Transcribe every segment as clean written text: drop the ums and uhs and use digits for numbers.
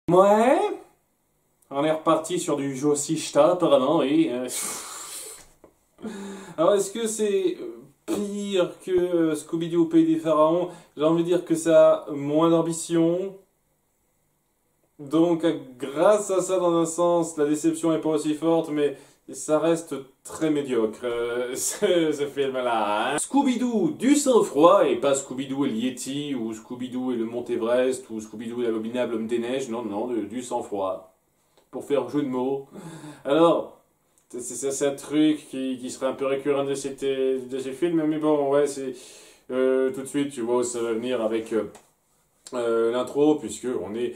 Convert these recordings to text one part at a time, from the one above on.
Ouais, on est reparti sur du Joe apparemment, oui. Alors, est-ce que c'est pire que Scooby-Doo au Pays des Pharaons? J'ai envie de dire que ça a moins d'ambition. Donc, grâce à ça, dans un sens, la déception n'est pas aussi forte, mais ça reste très médiocre, ce film-là. Hein. Scooby-Doo du sang-froid, et pas Scooby-Doo et le Yeti, ou Scooby-Doo et le Mont Everest, ou Scooby-Doo et l'abominable homme des neiges, non, non, du sang-froid. Pour faire jeu de mots. Alors, c'est un truc qui serait un peu récurrent de ces films, mais bon, ouais, c'est... tout de suite, tu vois où ça va venir avec... l'intro, puisque on est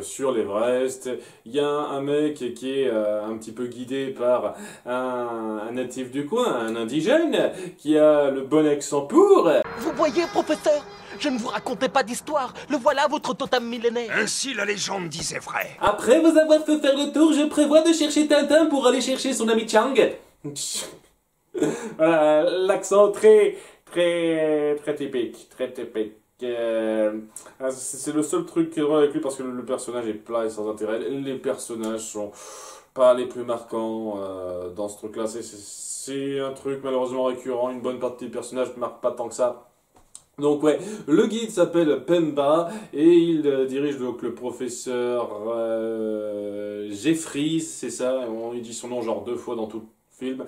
sur l'Everest. Il y a un mec qui est un petit peu guidé par un natif du coin, un indigène, qui a le bon accent pour... Vous voyez, professeur, je ne vous racontais pas d'histoire. Le voilà, votre totem millénaire. Ainsi la légende disait vrai. Après vous avoir fait faire le tour, je prévois de chercher Tintin pour aller chercher son ami Chang. Voilà, l'accent très typique, très typique. C'est le seul truc qui est drôle avec lui parce que le personnage est plat et sans intérêt. Les personnages sont pas les plus marquants dans ce truc-là. C'est un truc malheureusement récurrent. Une bonne partie des personnages ne marquent pas tant que ça. Donc ouais, le guide s'appelle Pemba et il dirige donc le professeur Jeffries, c'est ça, il dit son nom genre 2 fois dans tout le film,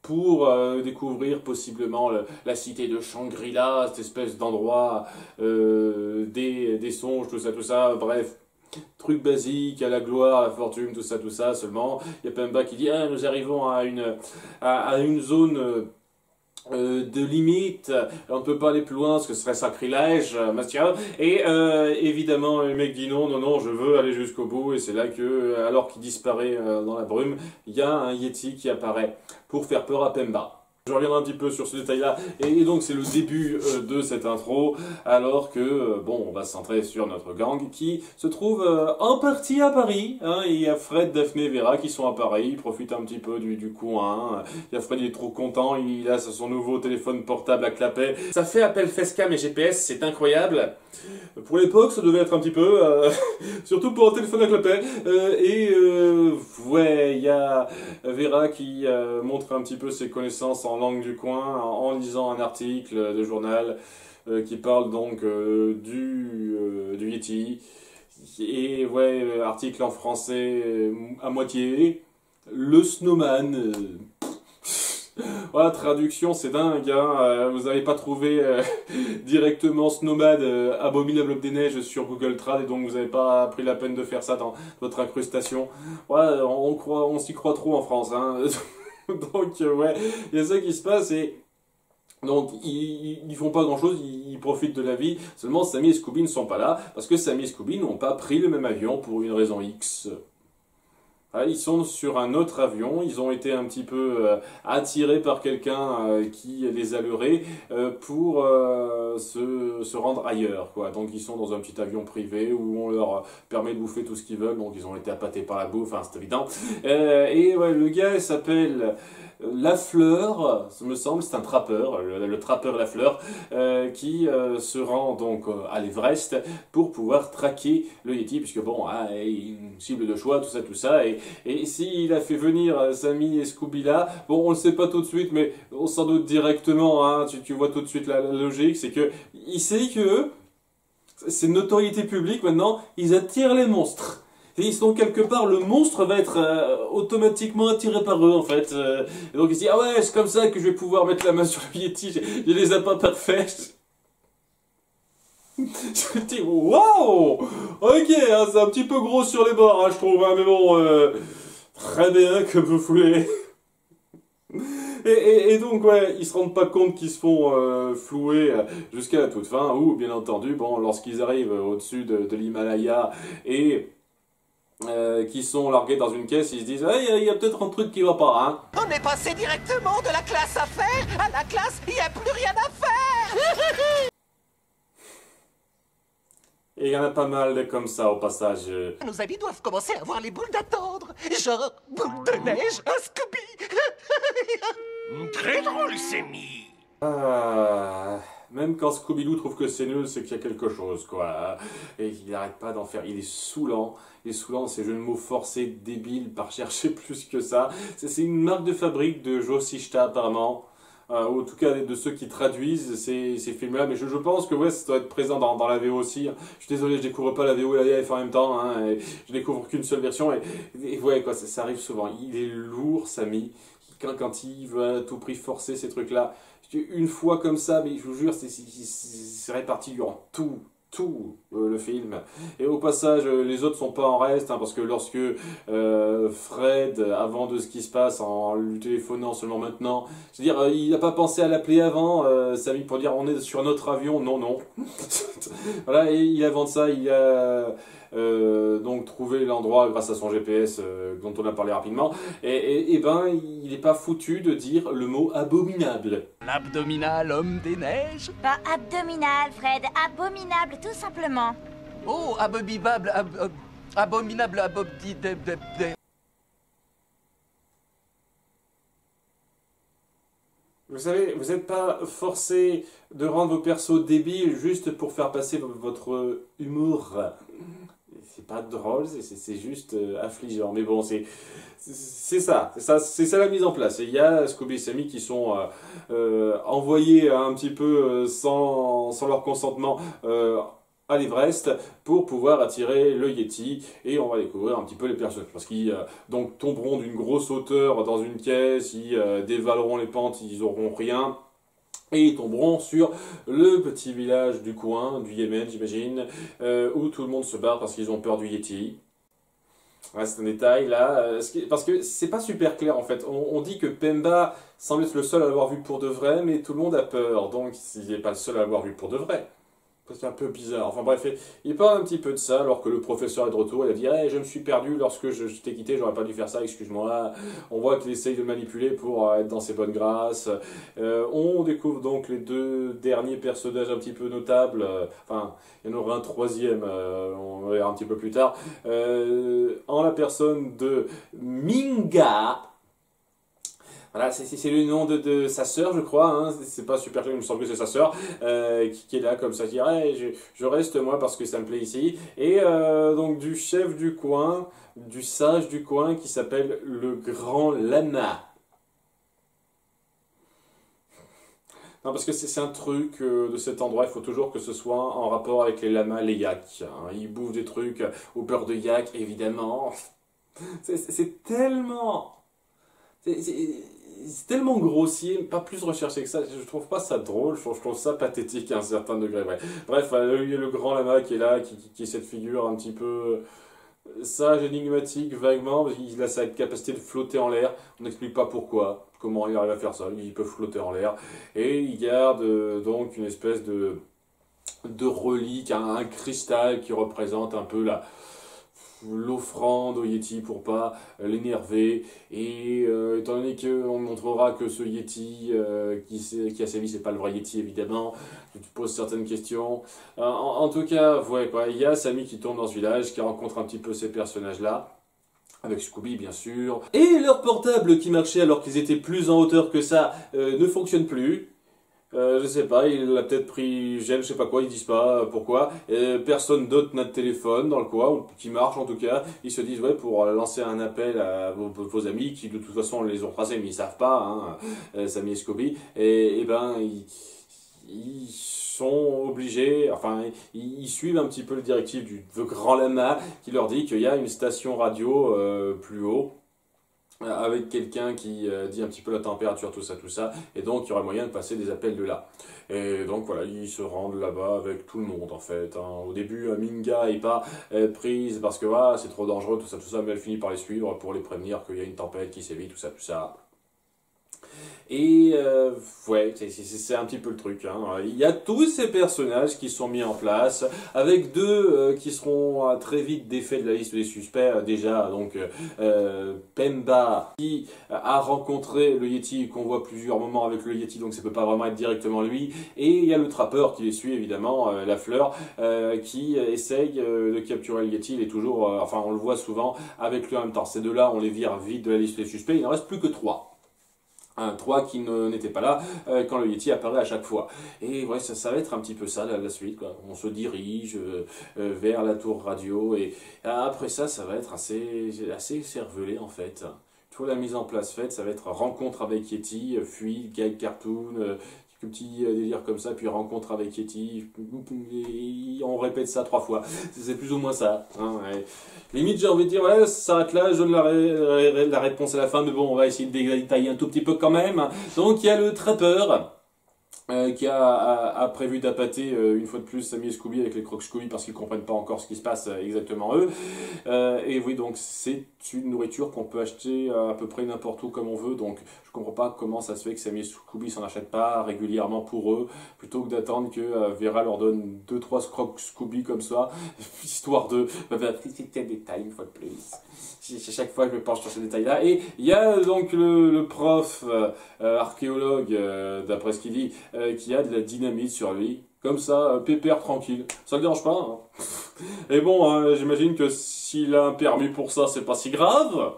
pour découvrir possiblement la cité de Shangri-La, cette espèce d'endroit des songes, tout ça, bref. Truc basique, à la gloire, à la fortune, tout ça, seulement. Il y a Pemba qui dit, ah, nous arrivons à une zone... de limite, on ne peut pas aller plus loin parce que ce serait sacrilège, monsieur. Et évidemment, le mec dit non, non, non, je veux aller jusqu'au bout. Et c'est là que, alors qu'il disparaît dans la brume, il y a un Yeti qui apparaît pour faire peur à Pemba. Je reviendrai un petit peu sur ce détail-là, et donc c'est le début de cette intro, alors que, bon, on va se centrer sur notre gang qui se trouve en partie à Paris, hein, il y a Fred, Daphné et Vera qui sont à Paris, ils profitent un petit peu du coin, il y a Fred, il est trop content, il a son nouveau téléphone portable à clapet, ça fait appel Facecam et GPS, c'est incroyable. Pour l'époque, ça devait être un petit peu, surtout pour un téléphone à clapet. Ouais, il y a Vera qui montre un petit peu ses connaissances en langue du coin en lisant un article de journal qui parle donc du Yeti. Et ouais, article en français à moitié. Le snowman. Voilà, traduction, c'est dingue, hein. Vous n'avez pas trouvé directement Snowman, abominable homme des neiges sur Google Trad, et donc vous n'avez pas pris la peine de faire ça dans votre incrustation. Voilà, on s'y croit trop en France, hein. Donc, ouais, il y a ça qui se passe, et donc ils font pas grand chose, ils profitent de la vie. Seulement Sammy et Scooby ne sont pas là, parce que Sammy et Scooby n'ont pas pris le même avion pour une raison X. Ils sont sur un autre avion, ils ont été un petit peu attirés par quelqu'un qui les a leurrés pour se rendre ailleurs, quoi. Donc ils sont dans un petit avion privé où on leur permet de bouffer tout ce qu'ils veulent, donc ils ont été appâtés par la bouffe, hein, c'est évident. Et ouais, le gars il s'appelle... Lafleur, ça me semble, c'est un trappeur, le trappeur Lafleur, qui se rend donc à l'Everest pour pouvoir traquer le Yeti, puisque bon, une cible de choix, tout ça, et s'il a fait venir Sammy et Scooby là, bon, on le sait pas tout de suite, mais on s'en doute directement, hein, tu vois tout de suite la logique, c'est que il sait que c'est une notoriété publique maintenant, ils attirent les monstres. Et ils sont quelque part, le monstre va être automatiquement attiré par eux en fait. Et donc il se dit, ah ouais, c'est comme ça que je vais pouvoir mettre la main sur le Yeti, j'ai les appâts parfaits. Je me dis, waouh, ok, hein, c'est un petit peu gros sur les bords, hein, je trouve, hein, mais bon, très bien comme vous voulez. Et donc, ouais, ils se rendent pas compte qu'ils se font flouer jusqu'à la toute fin, ou bien entendu, bon, lorsqu'ils arrivent au-dessus de l'Himalaya et... qui sont largués dans une caisse, ils se disent hey, il y a peut-être un truc qui va pas, hein. On est passé directement de la classe affaires à la classe il n'y a plus rien à faire. Et il y en a pas mal comme ça au passage. Nos amis doivent commencer à voir les boules d'attendre. Genre, boule de neige, un Scooby. Très drôle, Sammy. Même quand Scooby-Doo trouve que c'est nul, c'est qu'il y a quelque chose, quoi. Et il n'arrête pas d'en faire. Il est saoulant. Il est saoulant, ces jeux de mots forcés, débiles, par chercher plus que ça. C'est une marque de fabrique de Joe Sichta, apparemment. Ou en tout cas de ceux qui traduisent ces films-là. Mais je pense que ouais, ça doit être présent dans la VO aussi. Je suis désolé, je découvre pas la VO et la VF en même temps. Hein, et je découvre qu'une seule version. Et ouais, quoi, ça arrive souvent. Il est lourd, Samy. Quand il veut à tout prix forcer ces trucs-là. Une fois comme ça, mais je vous jure, c'est réparti durant tout le film. Et au passage, les autres sont pas en reste, hein, parce que lorsque Fred, avant de ce qui se passe, en lui téléphonant seulement maintenant, je veux dire, il n'a pas pensé à l'appeler avant, Samy, pour dire on est sur notre avion, non. Voilà, et il invente ça, il a donc trouvé l'endroit grâce à son GPS dont on a parlé rapidement, et ben, il n'est pas foutu de dire le mot abominable. L'abdominal homme des neiges. Pas abdominal, Fred, abominable, tout simplement. Oh, abobibable, abominable, Vous savez, vous n'êtes pas forcé de rendre vos persos débiles juste pour faire passer votre humour. C'est pas drôle, c'est juste affligeant. Mais bon, c'est ça la mise en place. Et il y a Scooby et Sammy qui sont envoyés un petit peu sans leur consentement à l'Everest pour pouvoir attirer le Yeti, et on va découvrir un petit peu les personnages parce qu'ils donc tomberont d'une grosse hauteur dans une caisse, ils dévaleront les pentes, ils auront rien. Et ils tomberont sur le petit village du coin, du Yémen, j'imagine, où tout le monde se barre parce qu'ils ont peur du Yeti. Ouais, c'est un détail là, parce que c'est pas super clair en fait. On dit que Pemba semble être le seul à l'avoir vu pour de vrai, mais tout le monde a peur, donc il n'est pas le seul à l'avoir vu pour de vrai. C'est un peu bizarre. Enfin bref, il parle un petit peu de ça alors que le professeur est de retour. Il a dit hey, je me suis perdu lorsque je t'ai quitté, j'aurais pas dû faire ça, excuse-moi. On voit qu'il essaye de manipuler pour être dans ses bonnes grâces. On découvre donc les deux derniers personnages un petit peu notables. Enfin, il y en aura un troisième, on verra un petit peu plus tard. En la personne de Minga. Voilà, c'est le nom de sa sœur, je crois, hein. C'est pas super clair, il me semble que c'est sa sœur, qui est là comme ça, qui dit hey, je reste moi parce que ça me plaît ici. Et donc du chef du coin, du sage du coin, qui s'appelle le Grand Lama. Non, parce que c'est un truc de cet endroit, il faut toujours que ce soit en rapport avec les lamas, les yaks. Hein. Ils bouffent des trucs au beurre de yak, évidemment. C'est tellement... C'est tellement grossier, pas plus recherché que ça. Je trouve pas ça drôle, je trouve ça pathétique à un certain degré. Bref, il y a le grand lama qui est là, qui est cette figure un petit peu sage, énigmatique, vaguement. Il a sa capacité de flotter en l'air. On n'explique pas pourquoi, comment il arrive à faire ça. Il peut flotter en l'air. Et il garde donc une espèce de relique, un cristal qui représente un peu l'offrande au Yeti pour pas l'énerver, et étant donné qu'on montrera que ce Yeti qui a sévi, c'est pas le vrai Yeti évidemment, tu te poses certaines questions. En tout cas, ouais, quoi, il y a Sammy qui tourne dans ce village, qui rencontre un petit peu ces personnages-là, avec Scooby bien sûr, et leur portable qui marchait alors qu'ils étaient plus en hauteur que ça ne fonctionne plus. Je sais pas, il a peut-être pris gel, je sais pas quoi, ils disent pas pourquoi. Personne d'autre n'a de téléphone dans le coin, ou qui marche en tout cas. Ils se disent, ouais, pour lancer un appel à vos amis, qui de toute façon les ont tracés, mais ils savent pas, hein, Sammy et Scooby. Et ben, ils sont obligés, enfin, ils suivent un petit peu le directive du Grand Lama, qui leur dit qu'il y a une station radio plus haut, avec quelqu'un qui dit un petit peu la température, tout ça, et donc il y aura moyen de passer des appels de là. Et donc voilà, ils se rendent là-bas avec tout le monde en fait. Hein. Au début, Minga n'est pas prise parce que c'est trop dangereux, tout ça, mais elle finit par les suivre pour les prévenir qu'il y a une tempête qui sévit, tout ça. Et ouais, c'est un petit peu le truc. Hein. Il y a tous ces personnages qui sont mis en place, avec deux qui seront très vite défaits de la liste des suspects. Déjà, donc Pemba, qui a rencontré le Yeti, qu'on voit plusieurs moments avec le Yeti, donc ça peut pas vraiment être directement lui. Et il y a le trappeur qui les suit, évidemment, la fleur, qui essaye de capturer le Yeti. Il est toujours, enfin on le voit souvent avec lui en même temps. Ces deux-là, on les vire vite de la liste des suspects. Il n'en reste plus que 3. Un 3 qui n'était pas là quand le Yeti apparaît à chaque fois. Et ouais, ça va être un petit peu ça la suite, quoi. On se dirige vers la tour radio et après ça, ça va être assez cervelé en fait. Toute la mise en place faite, ça va être rencontre avec Yeti, fuite, gag cartoon, quelques petits délires comme ça, puis rencontre avec Yeti, et on répète ça 3 fois. C'est plus ou moins ça. Hein, ouais. Limite, j'ai envie de dire, ouais, ça s'arrête là, je donne la réponse à la fin, mais bon, on va essayer de détailler un tout petit peu quand même. Donc, il y a le trappeur. Qui a prévu d'appâter une fois de plus Sammy et Scooby avec les crocs Scooby parce qu'ils comprennent pas encore ce qui se passe exactement eux. Et oui, donc c'est une nourriture qu'on peut acheter à peu près n'importe où comme on veut. Donc je comprends pas comment ça se fait que Sammy et Scooby s'en achètent pas régulièrement pour eux, plutôt que d'attendre que Vera leur donne 2-3 crocs Scooby comme ça, histoire de... C'est un détail une fois de plus. Chaque fois je me penche sur ces détails-là. Et il y a donc le prof archéologue, d'après ce qu'il dit, qui a de la dynamite sur lui. Comme ça, pépère, tranquille. Ça le dérange pas. Hein. Et bon, j'imagine que s'il a un permis pour ça, c'est pas si grave.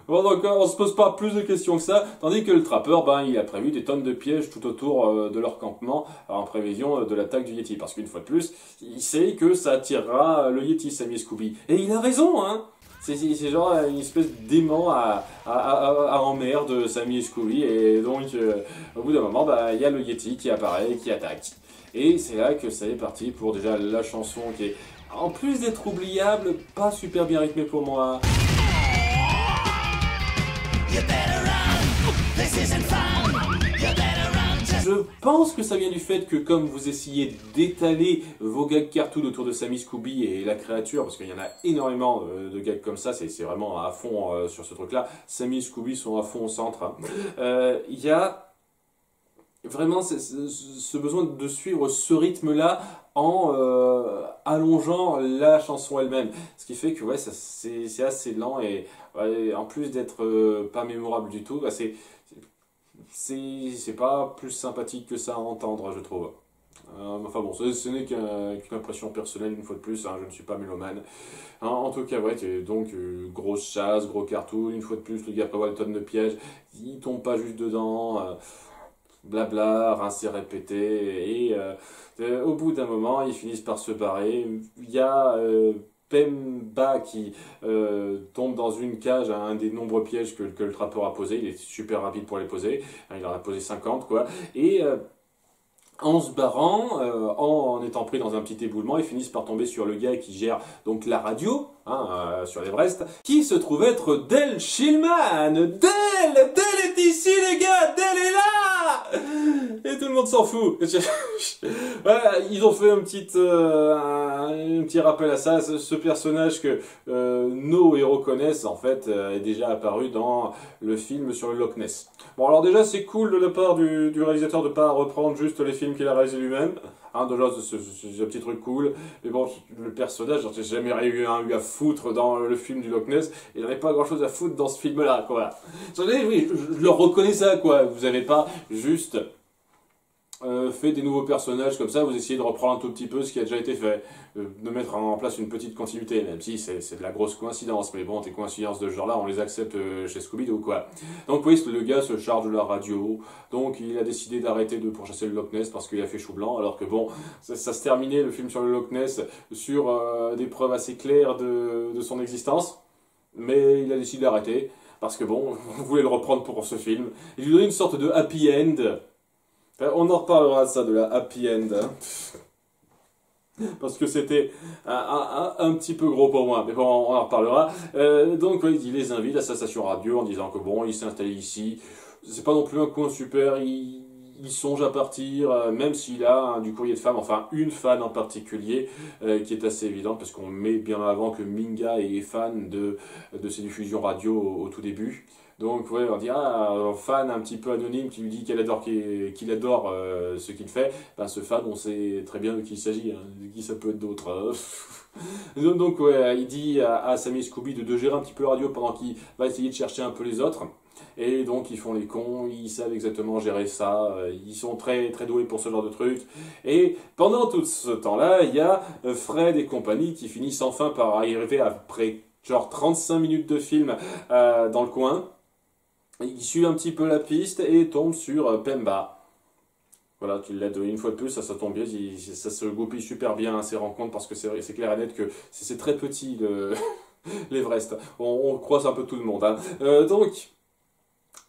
Bon, donc on se pose pas plus de questions que ça, tandis que le trappeur, ben, il a prévu des tonnes de pièges tout autour de leur campement en prévision de l'attaque du Yeti. Parce qu'une fois de plus, il sait que ça attirera le Yeti, Sammy et Scooby. Et il a raison, hein. C'est genre une espèce d'aimant à emmerde Sammy et Scooby. Et donc, au bout d'un moment, bah, y a le Yeti qui apparaît, qui attaque. Et c'est là que ça est parti pour déjà la chanson qui est, en plus d'être oubliable, pas super bien rythmée pour moi. Je pense que ça vient du fait que comme vous essayez d'étaler vos gags cartoon autour de Sammy, Scooby et la créature, parce qu'il y en a énormément de gags comme ça, c'est vraiment à fond sur ce truc-là, Sammy et Scooby sont à fond au centre, hein. Il y a vraiment ce besoin de suivre ce rythme-là en allongeant la chanson elle-même. Ce qui fait que ouais, c'est assez lent et ouais, en plus d'être pas mémorable du tout, bah, c'est pas plus sympathique que ça à entendre, je trouve. Enfin bon, ce n'est qu'une impression personnelle, une fois de plus, hein, je ne suis pas mélomane. En tout cas, ouais, donc grosse chasse, gros cartoon, une fois de plus, le gars prévoit le tonne de pièges, il tombe pas juste dedans, blabla, rincer, répéter, et au bout d'un moment, ils finissent par se barrer. Il y a Pemba qui tombe dans une cage à un des nombreux pièges que le trappeur a posé. Il est super rapide pour les poser. Il en a posé 50, quoi. Et en se barrant, en étant pris dans un petit éboulement, ils finissent par tomber sur le gars qui gère donc la radio, hein, sur l'Everest, qui se trouve être Del Shillman. Del est ici, les gars, Del est là. Et tout le monde s'en fout. Voilà, ils ont fait un petit rappel à ça. Ce personnage que nos héros connaissent, en fait, est déjà apparu dans le film sur le Loch Ness. Bon, alors déjà, c'est cool de la part du réalisateur de pas reprendre juste les films qu'il a réalisés lui-même. Hein, déjà, c'est un petit truc cool. Mais bon, le personnage, j'ai jamais eu à foutre dans le film du Loch Ness. Et j'en ai pas grand-chose à foutre dans ce film-là, quoi. Oui, je le reconnais ça, quoi. Vous avez pas juste fait des nouveaux personnages comme ça, vous essayez de reprendre un tout petit peu ce qui a déjà été fait, de mettre en place une petite continuité, même si c'est de la grosse coïncidence, mais bon, des coïncidences de ce genre-là, on les accepte chez Scooby-Doo, quoi. Donc oui, le gars se charge de la radio, donc il a décidé d'arrêter de pourchasser le Loch Ness parce qu'il a fait chou blanc, alors que bon, ça se terminait, le film sur le Loch Ness, sur des preuves assez claires de son existence, mais il a décidé d'arrêter, parce que bon, on voulait le reprendre pour ce film, il lui donnait une sorte de happy end. On en reparlera de ça, de la happy end. Hein. Parce que c'était un petit peu gros pour moi. Mais bon, on en reparlera. Donc, ouais, il les invite à sa station radio en disant que bon, il s'est installé ici. C'est pas non plus un coin super. Il songe à partir, même s'il a du courrier de femme, enfin une fan en particulier, qui est assez évidente, parce qu'on met bien avant que Minga est fan de ses diffusions radio au tout début. Donc ouais, on dit un fan un petit peu anonyme qui lui dit qu'il adore ce qu'il fait. Ben, ce fan, on sait très bien de qui il s'agit, hein, de qui ça peut être d'autre. Donc ouais, il dit à Sammy et Scooby de gérer un petit peu la radio pendant qu'il va essayer de chercher un peu les autres. Et donc ils font les cons, ils savent exactement gérer ça, ils sont très très doués pour ce genre de truc. Et pendant tout ce temps-là, il y a Fred et compagnie qui finissent enfin par arriver après genre 35 minutes de film dans le coin. il suit un petit peu la piste et tombe sur Pemba. Voilà, qui l'aide une fois de plus, ça tombe bien, ça se goupille super bien à ces rencontres parce que c'est clair et net que c'est très petit l'Everest. On croise un peu tout le monde. Hein. Donc,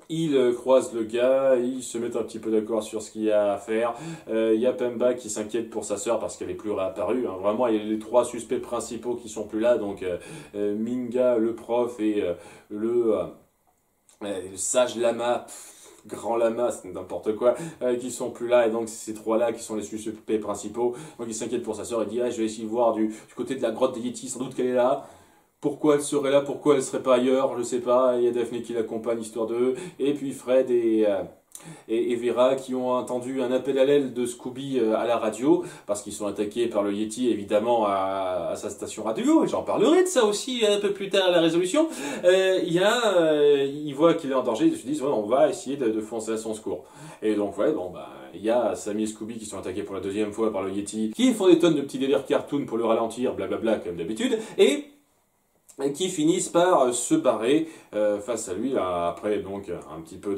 il croise le gars, ils se mettent un petit peu d'accord sur ce qu'il y a à faire. Il y a Pemba qui s'inquiète pour sa sœur parce qu'elle est plus réapparue. Hein. Vraiment, il y a les trois suspects principaux qui sont plus là. Donc, Minga, le prof et le sage lama. Grand lama, c'est n'importe quoi, qui sont plus là, et donc c'est ces trois-là qui sont les suspects principaux. Donc il s'inquiète pour sa sœur, il dit je vais essayer de voir du côté de la grotte des Yétis, sans doute qu'elle est là. Pourquoi elle serait là, pourquoi elle serait pas ailleurs, je sais pas. Il y a Daphné qui l'accompagne, histoire d'eux. Et puis Fred et Vera qui ont entendu un appel à l'aide de Scooby à la radio, parce qu'ils sont attaqués par le Yeti évidemment à sa station radio, et j'en parlerai de ça aussi un peu plus tard à la résolution. Ils voient qu'il est en danger, ils se disent on va essayer de foncer à son secours. Et donc il y a Sammy et Scooby qui sont attaqués pour la deuxième fois par le Yeti, qui font des tonnes de petits délires cartoon pour le ralentir, blablabla comme d'habitude, et qui finissent par se barrer face à lui, après donc un petit peu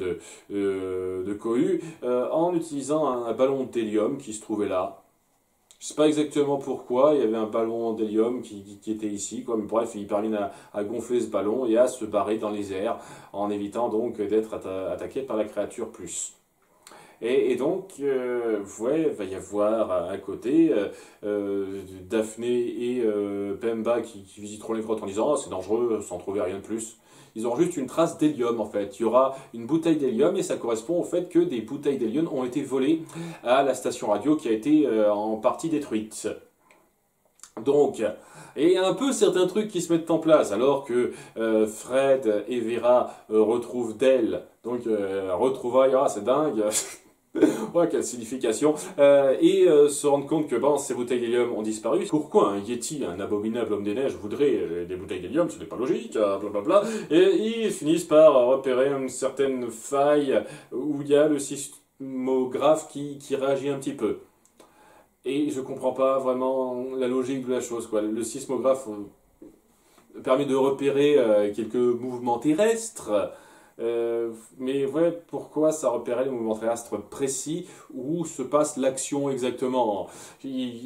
de cohue, en utilisant un ballon d'hélium qui se trouvait là. Je sais pas exactement pourquoi, il y avait un ballon d'hélium qui était ici, quoi. Mais bref, il parvient à gonfler ce ballon et à se barrer dans les airs, en évitant donc d'être attaqué par la créature plus. Et donc, il va y avoir à côté Daphné et Pemba qui visiteront les grottes en disant c'est dangereux, sans trouver rien de plus. Ils ont juste une trace d'hélium en fait. Il y aura une bouteille d'hélium et ça correspond au fait que des bouteilles d'hélium ont été volées à la station radio qui a été en partie détruite. Donc, et un peu certains trucs qui se mettent en place, alors que Fred et Vera retrouvent Dell. Donc, retrouvailles, c'est dingue. Ouais, quelle signification. Et se rendre compte que ces bouteilles d'hélium ont disparu. Pourquoi un Yeti, un abominable homme des neiges, voudrait des bouteilles d'hélium? Ce n'est pas logique, blablabla. Et ils finissent par repérer une certaine faille où il y a le sismographe qui réagit un petit peu. Et je comprends pas vraiment la logique de la chose, quoi. Le sismographe permet de repérer quelques mouvements terrestres. Mais pourquoi ça repérait les mouvements terrestres précis où se passe l'action exactement?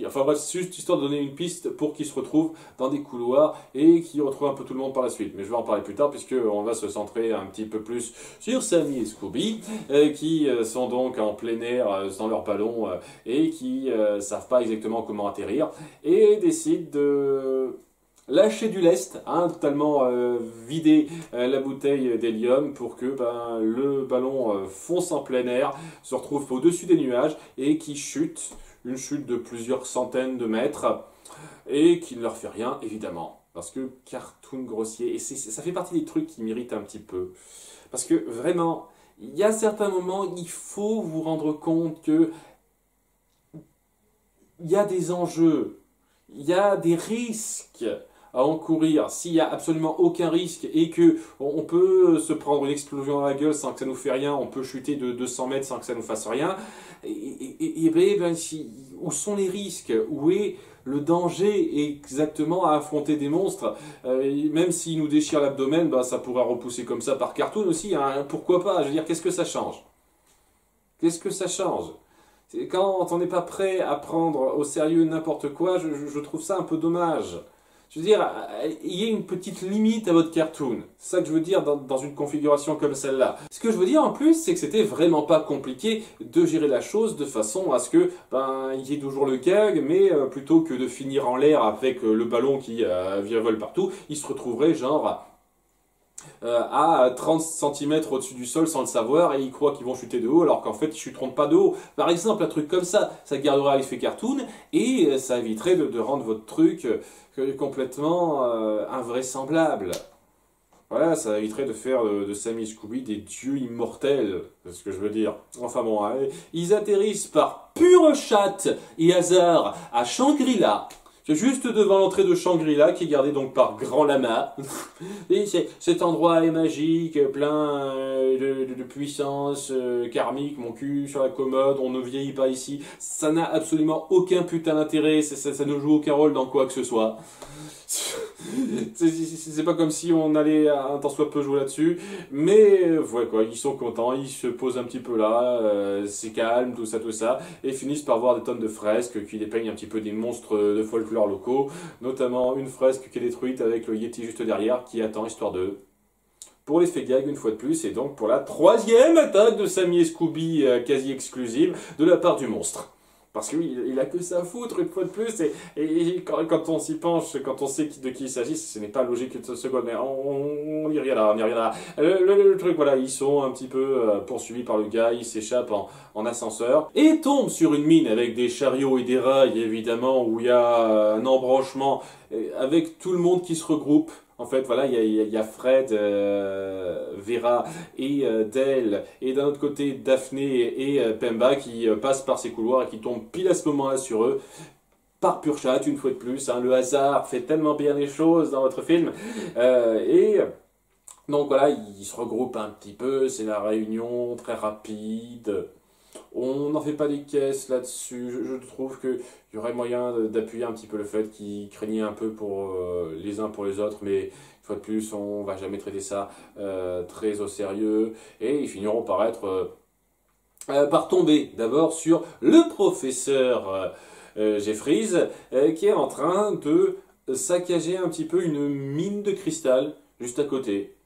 Enfin bref, c'est juste histoire de donner une piste pour qu'ils se retrouvent dans des couloirs et qu'ils retrouvent un peu tout le monde par la suite. Mais je vais en parler plus tard puisqu'on va se centrer un petit peu plus sur Sammy et Scooby qui sont donc en plein air dans leur ballon et qui savent pas exactement comment atterrir et décident de lâcher du lest, totalement vider la bouteille d'hélium pour que le ballon fonce en plein air, se retrouve au-dessus des nuages et qui chute, une chute de plusieurs centaines de mètres et qui ne leur fait rien évidemment. Parce que cartoon grossier, et ça fait partie des trucs qui m'irritent un petit peu. Parce que vraiment, il y a certains moments, il faut vous rendre compte que il y a des enjeux, il y a des risques à encourir. S'il n'y a absolument aucun risque et que on peut se prendre une explosion à la gueule sans que ça nous fait rien, on peut chuter de 200 mètres sans que ça nous fasse rien, où sont les risques? Où est le danger exactement à affronter des monstres? Même s'ils nous déchirent l'abdomen, ça pourra repousser comme ça par cartoon aussi, pourquoi pas? Je veux dire, qu'est-ce que ça change? Qu'est-ce que ça change? Quand on n'est pas prêt à prendre au sérieux n'importe quoi, je trouve ça un peu dommage. Je veux dire, il y a une petite limite à votre cartoon. C'est ça que je veux dire dans une configuration comme celle-là. Ce que je veux dire en plus, c'est que c'était vraiment pas compliqué de gérer la chose de façon à ce que, il y ait toujours le gag, mais plutôt que de finir en l'air avec le ballon qui virevolte partout, il se retrouverait genre à 30 cm au-dessus du sol sans le savoir et ils croient qu'ils vont chuter de haut alors qu'en fait ils chuteront pas de haut. Par exemple, un truc comme ça gardera l'effet cartoon et ça éviterait de rendre votre truc complètement invraisemblable. Voilà, ça éviterait de faire de Sammy et Scooby des dieux immortels, c'est ce que je veux dire. Enfin bon, ils atterrissent par pure chatte et hasard à Shangri-La. C'est juste devant l'entrée de Shangri-La, qui est gardée donc par Grand Lama. Et cet endroit est magique, plein de puissance karmique, mon cul sur la commode, on ne vieillit pas ici. Ça n'a absolument aucun putain d'intérêt, ça ne joue aucun rôle dans quoi que ce soit. C'est pas comme si on allait un tant soit peu jouer là-dessus, mais ouais quoi, ils sont contents, ils se posent un petit peu là, c'est calme, tout ça, et finissent par voir des tonnes de fresques qui dépeignent un petit peu des monstres de folklore locaux, notamment une fresque qui est détruite avec le Yeti juste derrière, qui attend histoire de... Pour l'effet gag une fois de plus, et donc pour la 3e attaque de Sammy et Scooby quasi exclusive de la part du monstre. Parce que oui, il a que ça à foutre une fois de plus, et quand on s'y penche, quand on sait de qui il s'agit, ce n'est pas logique une seconde, mais on y reviendra. Le truc, voilà, ils sont un petit peu poursuivis par le gars, ils s'échappent en ascenseur, et tombent sur une mine avec des chariots et des rails, évidemment, où il y a un embranchement, avec tout le monde qui se regroupe. En fait, voilà, il y a Fred, Vera et Dale, et d'un autre côté, Daphné et Pemba qui passent par ces couloirs et qui tombent pile à ce moment-là sur eux. Par pure chatte, une fois de plus, hein, le hasard fait tellement bien les choses dans votre film. Donc voilà, ils se regroupent un petit peu, c'est la réunion très rapide. On n'en fait pas des caisses là-dessus, je trouve qu'il y aurait moyen d'appuyer un petit peu le fait qu'ils craignaient un peu pour les uns pour les autres, mais une fois de plus, on va jamais traiter ça très au sérieux, et ils finiront par tomber d'abord sur le professeur Jeffries, qui est en train de saccager un petit peu une mine de cristal juste à côté.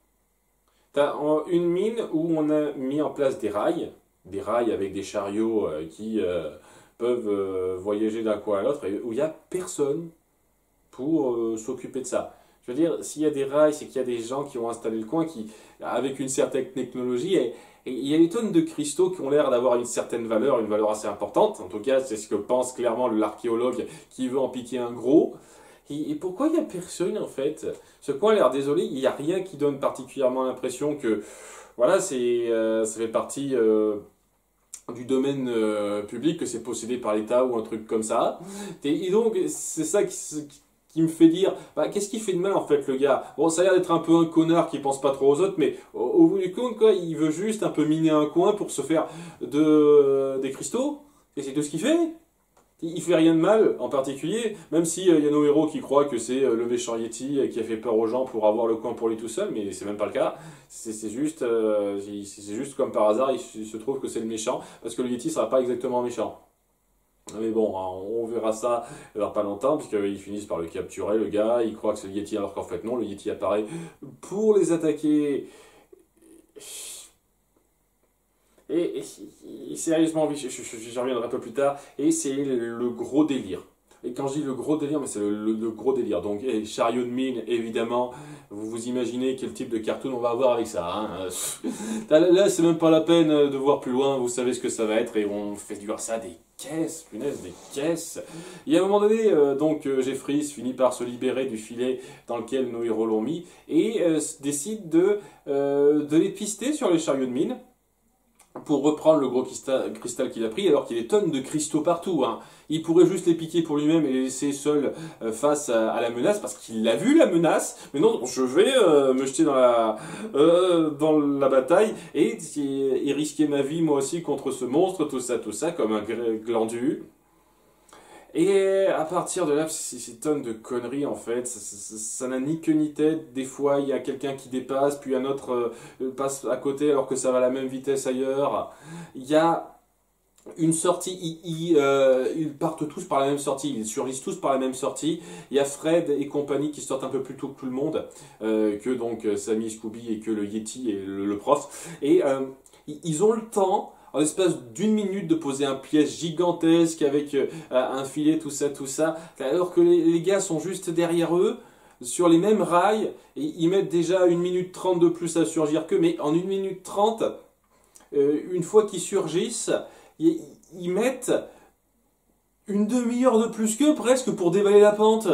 T'as une mine où on a mis en place des rails avec des chariots qui peuvent voyager d'un coin à l'autre, et où il n'y a personne pour s'occuper de ça. Je veux dire, s'il y a des rails, c'est qu'il y a des gens qui ont installé le coin, qui, avec une certaine technologie, et il y a des tonnes de cristaux qui ont l'air d'avoir une certaine valeur, une valeur assez importante. En tout cas, c'est ce que pense clairement l'archéologue qui veut en piquer un gros. Et pourquoi il n'y a personne, en fait? Ce coin a l'air désolé, il n'y a rien qui donne particulièrement l'impression que, voilà, ça fait partie du domaine public, que c'est possédé par l'État ou un truc comme ça. Et donc, c'est ça qui me fait dire, bah, qu'est-ce qui fait de mal en fait le gars? Bon, ça a l'air d'être un peu un connard qui pense pas trop aux autres, mais au bout du compte, quoi, il veut juste un peu miner un coin pour se faire des cristaux, et c'est tout ce qu'il fait. Il fait rien de mal en particulier, même si y a nos héros qui croient que c'est le méchant Yeti qui a fait peur aux gens pour avoir le coin pour lui tout seul, mais c'est même pas le cas. C'est juste comme par hasard, il se trouve que c'est le méchant, parce que le Yeti sera pas exactement méchant. Mais bon, on verra ça dans pas longtemps, puisqu'ils finissent par le capturer, le gars, il croit que c'est le Yeti, alors qu'en fait non, le Yeti apparaît pour les attaquer. Et sérieusement, oui, j'y reviendrai un peu plus tard, et c'est le gros délire. Et quand je dis le gros délire, mais c'est le gros délire. Donc, chariot de mine, évidemment, vous imaginez quel type de cartoon on va avoir avec ça. Hein. Là, c'est même pas la peine de voir plus loin, vous savez ce que ça va être, et on fait durer ça des caisses, punaise, des caisses. Et à un moment donné, Jeffries finit par se libérer du filet dans lequel nos héros l'ont mis, et décide de les pister sur les chariots de mine, pour reprendre le gros cristal qu'il a pris, alors qu'il y a des tonnes de cristaux partout. Hein. Il pourrait juste les piquer pour lui-même et les laisser seul face à la menace, parce qu'il a vu la menace. Mais non, je vais me jeter dans la bataille et risquer ma vie moi aussi contre ce monstre, tout ça, comme un glandu. Et à partir de là, c'est tonnes de conneries en fait, ça n'a ni queue ni tête. Des fois il y a quelqu'un qui dépasse, puis un autre passe à côté alors que ça va à la même vitesse ailleurs. Il y a une sortie, ils partent tous par la même sortie, ils surgissent tous par la même sortie. Il y a Fred et compagnie qui sortent un peu plus tôt que tout le monde, que donc Sammy et Scooby et que le Yeti et le prof. Et ils ont le temps, en l'espace d'une minute, de poser un piège gigantesque avec un filet, tout ça, alors que les gars sont juste derrière eux, sur les mêmes rails, et ils mettent déjà 1 minute 30 de plus à surgir qu'eux, mais en 1 minute 30, une fois qu'ils surgissent, ils mettent une demi-heure de plus qu'eux presque pour dévaler la pente.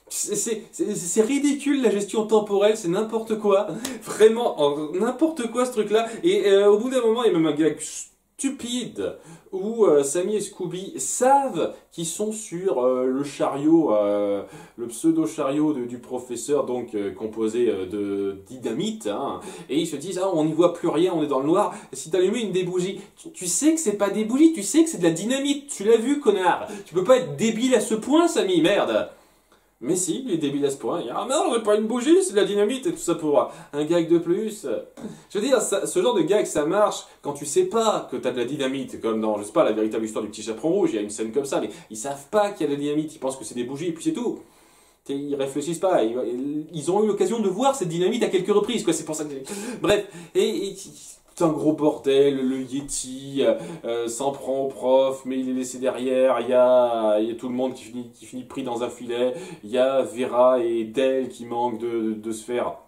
C'est ridicule la gestion temporelle, c'est n'importe quoi, vraiment n'importe quoi ce truc là. Et au bout d'un moment il y a même un gag stupide où Sammy et Scooby savent qu'ils sont sur le chariot, le pseudo chariot du professeur, donc composé de dynamite, hein, et ils se disent ah on n'y voit plus rien, on est dans le noir. Si t'allumais une des bougies, tu sais que c'est pas des bougies, tu sais que c'est de la dynamite, tu l'as vu connard, tu peux pas être débile à ce point Sammy, merde. Mais si, il est débile à ce point. Il dit, ah non, c'est pas une bougie, c'est de la dynamite et tout ça pour un gag de plus. Je veux dire, ce genre de gag, ça marche quand tu sais pas que t'as de la dynamite, comme dans, je sais pas, la véritable histoire du petit chaperon rouge, il y a une scène comme ça, mais ils savent pas qu'il y a de la dynamite, ils pensent que c'est des bougies et puis c'est tout. Ils réfléchissent pas, ils ont eu l'occasion de voir cette dynamite à quelques reprises, quoi, c'est pour ça que... Bref, et c'est un gros bordel, le Yeti s'en prend au prof, mais il est laissé derrière, il y a tout le monde qui finit pris dans un filet, il y a Vera et Del qui manquent de se faire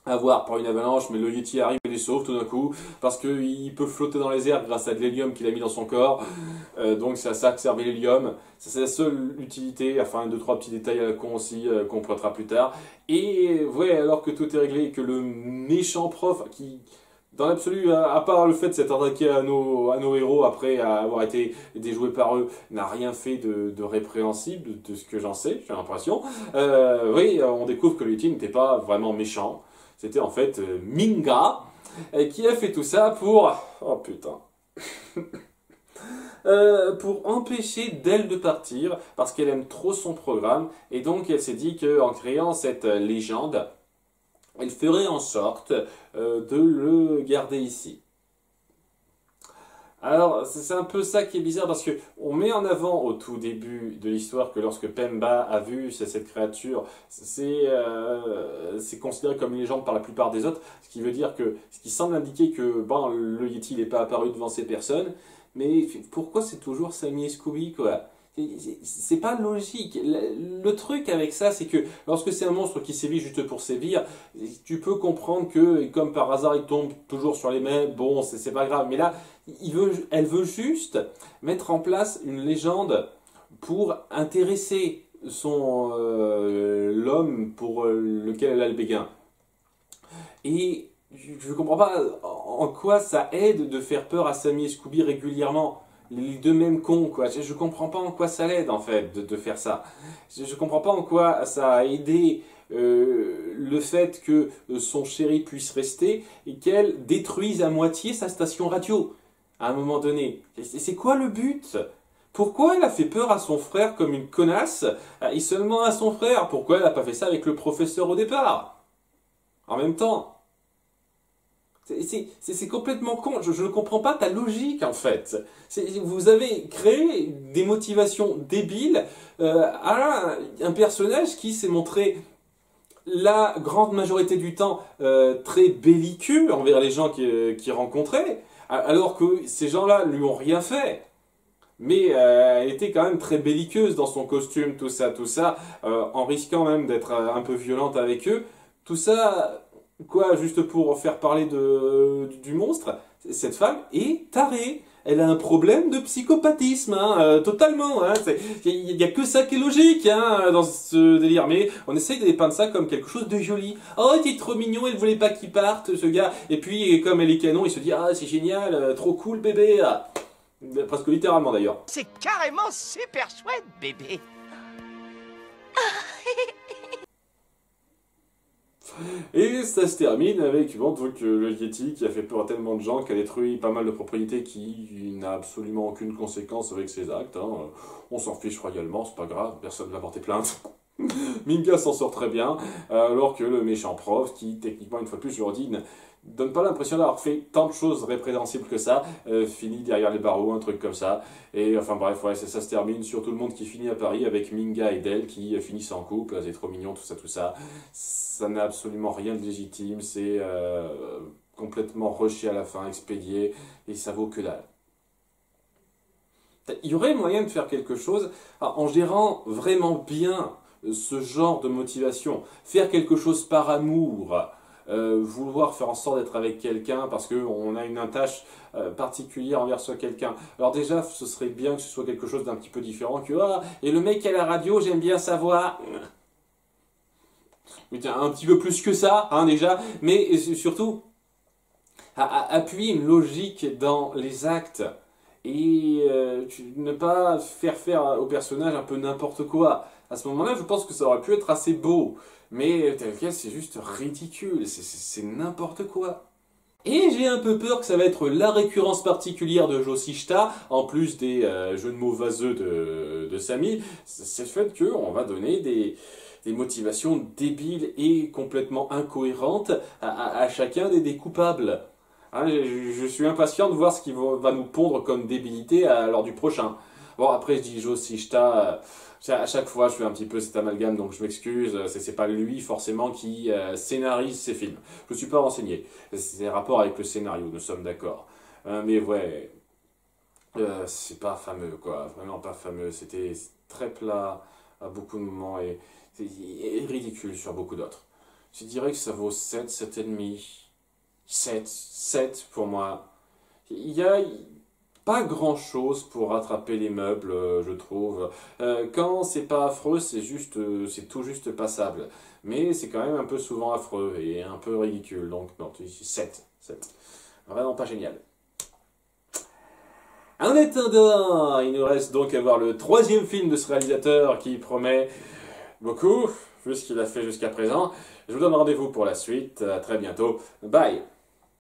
avoir par une avalanche, mais le Yeti arrive et les sauve tout d'un coup, parce qu'il peut flotter dans les airs grâce à de l'hélium qu'il a mis dans son corps, donc c'est à ça que servait l'hélium, c'est la seule utilité, enfin 2-3 petits détails à la con aussi qu'on pointera plus tard, et ouais, alors que tout est réglé et que le méchant prof qui... Dans l'absolu, à part le fait de s'être attaqué à nos héros après avoir été déjoué par eux, n'a rien fait de répréhensible, de ce que j'en sais, j'ai l'impression. Oui, on découvre que le Yeti n'était pas vraiment méchant. C'était en fait Minga, qui a fait tout ça pour... Oh putain. Pour empêcher Del de partir, parce qu'elle aime trop son programme, et donc elle s'est dit qu'en créant cette légende, elle ferait en sorte de le garder ici. Alors, c'est un peu ça qui est bizarre, parce que on met en avant au tout début de l'histoire que lorsque Pemba a vu cette créature, c'est considéré comme une légende par la plupart des autres, ce qui veut dire que, ce qui semble indiquer que bon, le Yeti n'est pas apparu devant ces personnes, mais pourquoi c'est toujours Sammy et Scooby, quoi? C'est pas logique. Le truc avec ça, c'est que lorsque c'est un monstre qui sévit juste pour sévir, tu peux comprendre que, comme par hasard, il tombe toujours sur les mêmes. Bon, c'est pas grave. Mais là, elle veut juste mettre en place une légende pour intéresser l'homme pour lequel elle a le béguin. Et je comprends pas en quoi ça aide de faire peur à Sammy et Scooby régulièrement. Les deux mêmes cons, quoi. Je comprends pas en quoi ça l'aide, en fait, de faire ça. Je comprends pas en quoi ça a aidé le fait que son chéri puisse rester et qu'elle détruise à moitié sa station radio, à un moment donné. C'est quoi le but? Pourquoi elle a fait peur à son frère comme une connasse, et seulement à son frère? Pourquoi elle n'a pas fait ça avec le professeur au départ? En même temps. C'est complètement con, je ne comprends pas ta logique en fait. Vous avez créé des motivations débiles à un personnage qui s'est montré la grande majorité du temps très belliqueux envers les gens qu'il rencontrait, alors que ces gens-là lui ont rien fait. Mais elle était quand même très belliqueuse dans son costume, tout ça, en risquant même d'être un peu violente avec eux. Tout ça... Quoi, juste pour faire parler du monstre, cette femme est tarée. Elle a un problème de psychopathisme, totalement. Il n'y a que ça qui est logique dans ce délire. Mais on essaye de dépeindre ça comme quelque chose de joli. Oh, il est trop mignon, elle voulait pas qu'il parte, ce gars. Et puis, comme elle est canon, il se dit, ah, c'est génial, trop cool, bébé. Presque littéralement, d'ailleurs. C'est carrément super chouette, bébé. Et ça se termine avec donc, le Yeti qui a fait peur à tellement de gens, qui a détruit pas mal de propriétés, qui n'a absolument aucune conséquence avec ses actes. On s'en fiche royalement, c'est pas grave, personne ne va porter plainte. Minga s'en sort très bien, alors que le méchant prof, qui techniquement, une fois de plus, je le redis, ne donne pas l'impression d'avoir fait tant de choses répréhensibles que ça, finit derrière les barreaux, un truc comme ça. Et enfin bref, ouais, ça se termine sur tout le monde qui finit à Paris avec Minga et Del qui finissent en couple, c'est trop mignon, tout ça. Ça n'a absolument rien de légitime, c'est complètement rushé à la fin, expédié, et ça vaut que dalle. Il y aurait moyen de faire quelque chose en gérant vraiment bien ce genre de motivation. Faire quelque chose par amour, vouloir faire en sorte d'être avec quelqu'un parce qu'on a une attache particulière envers ce quelqu'un. Alors déjà, ce serait bien que ce soit quelque chose d'un petit peu différent que « Ah, et le mec à la radio, j'aime bien sa voix !» Un petit peu plus que ça, déjà, mais surtout, appuyer une logique dans les actes et ne pas faire au personnage un peu n'importe quoi. À ce moment-là, je pense que ça aurait pu être assez beau, mais tel quel, c'est juste ridicule, c'est n'importe quoi. Et j'ai un peu peur que ça va être la récurrence particulière de Joe Sichta, en plus des jeux de mots vaseux de Samy, c'est le fait qu'on va donner des motivations débiles et complètement incohérentes à chacun des coupables. Hein, je suis impatient de voir ce qui va nous pondre comme débilité lors du prochain. Bon, après, je dis Joe Sichta, à chaque fois, je fais un petit peu cet amalgame, donc je m'excuse. C'est pas lui, forcément, qui scénarise ces films. Je ne suis pas renseigné. C'est un rapport avec le scénario, nous sommes d'accord. Mais ouais, c'est pas fameux, quoi. Vraiment pas fameux. C'était très plat à beaucoup de moments et ridicule sur beaucoup d'autres. Je dirais que ça vaut 7, 7,5. 7 pour moi. Il y a pas grand chose pour rattraper les meubles, je trouve. Quand c'est pas affreux, c'est tout juste passable. Mais c'est quand même un peu souvent affreux et un peu ridicule. Donc non, 7. Vraiment pas génial. En attendant, il nous reste donc à voir le troisième film de ce réalisateur qui promet beaucoup, vu ce qu'il a fait jusqu'à présent. Je vous donne rendez-vous pour la suite. À très bientôt. Bye.